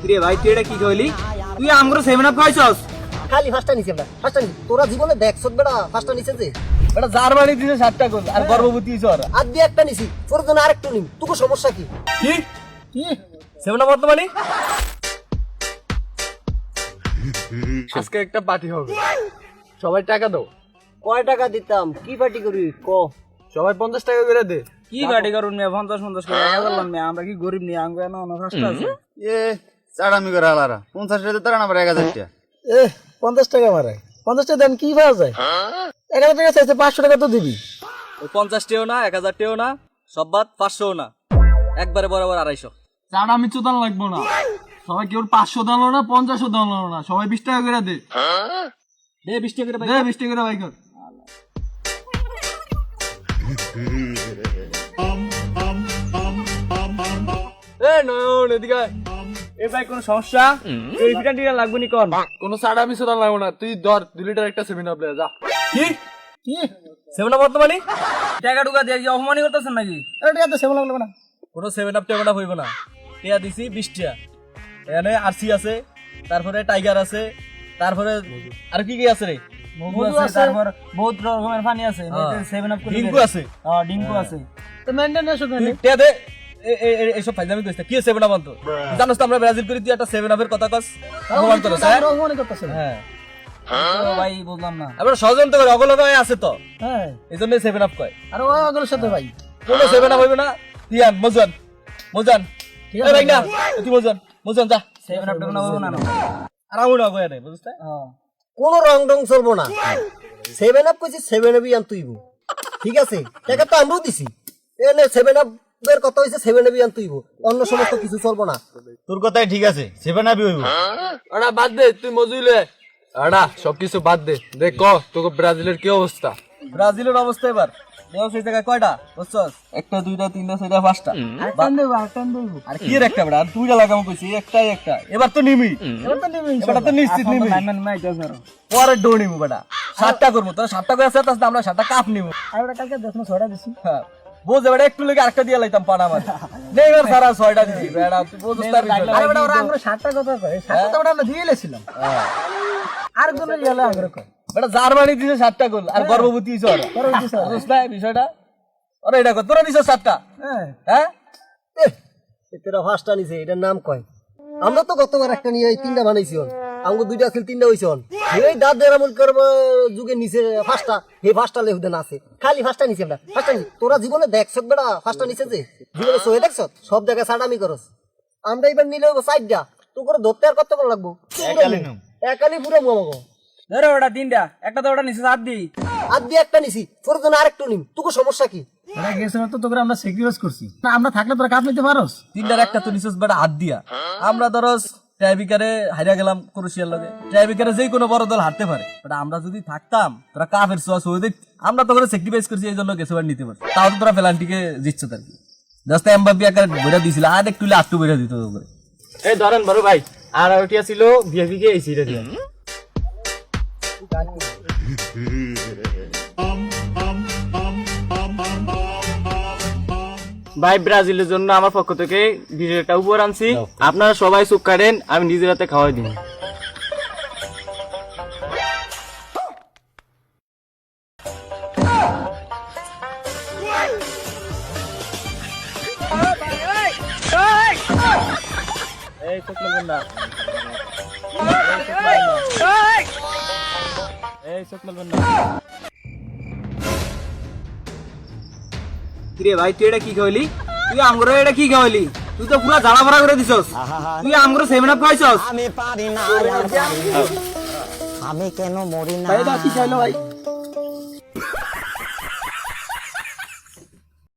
রে ভাই তুই এটা কি কইলি? তুই আমগো 7 আপ খাইছস? খালি ফাস্টা নিছে আমরা ফাস্টা নি তোরা জীবনে দেখছস বেটা ফাস্টা নিছে যে এটা জার্মানি দিছে 7টা গোল আর গর্ভবতী হইছ আর আর দিয়ে একটা নিছি তোর জন্য আরেকটু নিম তোকে সমস্যা কি কি কি 7 আপ বর্তমানে আজকে একটা পার্টি হবে, সবাই টাকা দাও। কয় টাকা দিতাম কি পার্টি করবি ক সবাই 50 টাকা করে দে। কি বাড়ি করুন মে 50 করে 1000 লান মে আমরা কি গরিব নি আঙ্গো না না ফাস্ট আছে এ চাড়ামি করে আলারা 50 টাকা তারা না 1000 টাকা 50 টাকা মারে 50 টাকা দেন কি পাওয়া যায় 1000 টাকা চাইছে 500 টাকা তো দিবি ওই 50 টাকাও না 1000 টাকাও না সব বাদ 500ও না একবারে বরাবর 250 চাড়া আমি চোদান লাগবো না, সবাই কেউ 500 দানো না 50 দানো না, সবাই 20 টাকা করে দে। দে 20 টাকা করে ভাই দে 20 টাকা করে ভাই কর। এ নয়ন এদিকে আয়। এ ভাই কোন সমস্যা এই ফিটান টিটা লাগবে নি কোন কোনো চাড়া আমি চোদান লাগবো না, তুই ধর 2 লিটার একটা 7 আপ লে যা। কি কি 7 আপ বর্তমানে টাকা টুকা দিয়ে কি অপমানি করতেছেন নাকি? এটা টাকা তো সেমন লাগবে না কোন 7 আপ টাকা হইব না, টাকা দিছি 20 টাকা। এখানে আরসি আছে, তারপরে টাইগার আছে, তারপরে আর কি কি আছে রে? মধু আছে, তারপর বহুত রকমের পানি আছে, 7 আপ ডিঙ্কু আছে। হ্যাঁ ডিঙ্কু আছে। তো মেইনটেনেন্স হবে তুই টাকা দে এইসব ফাইজলামি কইছ কি 7 আপ আনতো? জানোস তো আমরা ব্রাজিল করি, তুই একটা 7 আপের কথা কস অপমান করছ। মনে করতেছ হ্যাঁ তো ভাই বুঝলাম না, আমরা ষড়যন্ত্র করে অগলগ হয়ে আছে তো, হ্যাঁ এইজন্য 7 আপ কয়। আর ও আগলের সাথে ভাই কোন 7 আপ হইবে না। তিয়ান মজান মজান ঠিক আছে ভাই না তুই মজান যা 7 আপ টাকা না বলবো না আর আমু না কয় নাই বুঝছ? কোন রং রং চলবো না 7 আপ কইছি 7 আপই আন তুইব ঠিক আছে টাকা তো আমরাও দিছি এনে 7 আপ এর কত হইছে 7 আপই আন তুইব অন্য সমস্ত কিছু চলবো না তোর কথাই ঠিক আছে 7 আপই হইব। আড়া বাদ দে, তুই মজুইলে আড়া সবকিছু বাদ দে। দেখ ক তোকে ব্রাজিলের কি অবস্থা? ব্রাজিলের অবস্থা এবার দেওয়া সেই জায়গায় কয়টা বুঝছস? একটা দুইটা তিনটা চারটা পাঁচটা আর কি এর একটা বড় আর দুইটা লাগাম কইছি একটাই একটা এবার তো নিমি এবার তো নিশ্চিত নিমি পরে ডো নিমু বেটা 7টা করব তোরা 7টা করে আছে তাহলে আমরা 7টা কাপ নিমু আর ওটা কালকে 10 না 6টা দিছি হ্যাঁ বুঝে বেটা একটু লাগে আরেকটা দিয়া লাইতাম পানা মাছ নেই এবার সারা 6টা দিছি বেটা তুই বুঝছ তার বিষয় আরে বেটা ওরা আমরা 7টা কথা কই 7টা তো ওটা আমরা দিয়ে লেছিলাম আর কোন ইয়ালে আমরা কই বেটা জার্মানি দিছে 7টা গোল আর গর্ভবতী হইছ আর বুঝছ না বিষয়টা? আরে এটা কত তোরা দিছ 7টা? হ্যাঁ এতেরা ফাস্টা নিছে এটার নাম কয় আমরা তো গতবার একটা নিয়ে 3টা বানাইছি হন আমগো 2টা আছিল 3টা হইছে হন এই দাঁত দেরামল করব যুগে নিছে ফাস্টা হে ফাস্টা লেহুদেন আছে খালি ফাস্টা নিছে আমরা ফাস্টা নি তোরা জীবনে দেখছস বেটা ফাস্টা নিছে যে জীবনে সয়ে দেখছস সব জায়গায় সাডামি করস আমরা এবার নিলে 4টা তো করে ধরতে আর কত করে লাগবো একালি পুরো মামাগো ধরে ওটা তিনটা একটা তো ওটা নিচে হাত দি আর দিয়ে একটা নিছি তোর জন্য আরেকটু নিম তোকে সমস্যা কি এরা গেছে তো তোকে আমরা স্যাক্রিফাইস করছি না আমরা থাকলে তোরা কাপ নিতে পারোস তিনটার একটা তো নিচে বেটা হাত দিয়া আমরা ধরস ট্রাইবিকারে হারিয়া গেলাম ক্রোয়েশিয়ার লগে ট্রাইবিকারে যেই কোনো বড় দল হারতে পারে বাট আমরা যদি থাকতাম তোরা কাপের সোয়াস হয়ে দেখ আমরা তো করে স্যাক্রিফাইস করছি এই জন্য গেছে নিতে পারি তাও তো তোরা পেনাল্টিকে জিতছ তার কি জাস্ট এমবাপি আকারে বইরা দিছিল আর একটু আটটু বইরা দিত করে এই ধরেন বড় ভাই আর ওটিয়া ছিল ভিআইপি কে এসিটা দিয়া। ভাই ব্রাজিলের জন্য আমার পক্ষ থেকে ভিডিওটা উপর আনছি, আপনারা সবাই চুপ কাটেন, আমি নিজের হাতে খাওয়াই দিই। এই চোখ লাগবেন না এই চোখ লাগবেন না কিরে ভাই তুই এটা কি খাওয়ালি? তুই আমগরে এটা কি খাওয়ালি? তুই তো পুরো জ্বালা ভরা করে দিছস। তুই আমগরে 7 আপ খাইছস। আমি পারি না আমি কেন মরি না ভাই এটা কি খাইলো ভাই?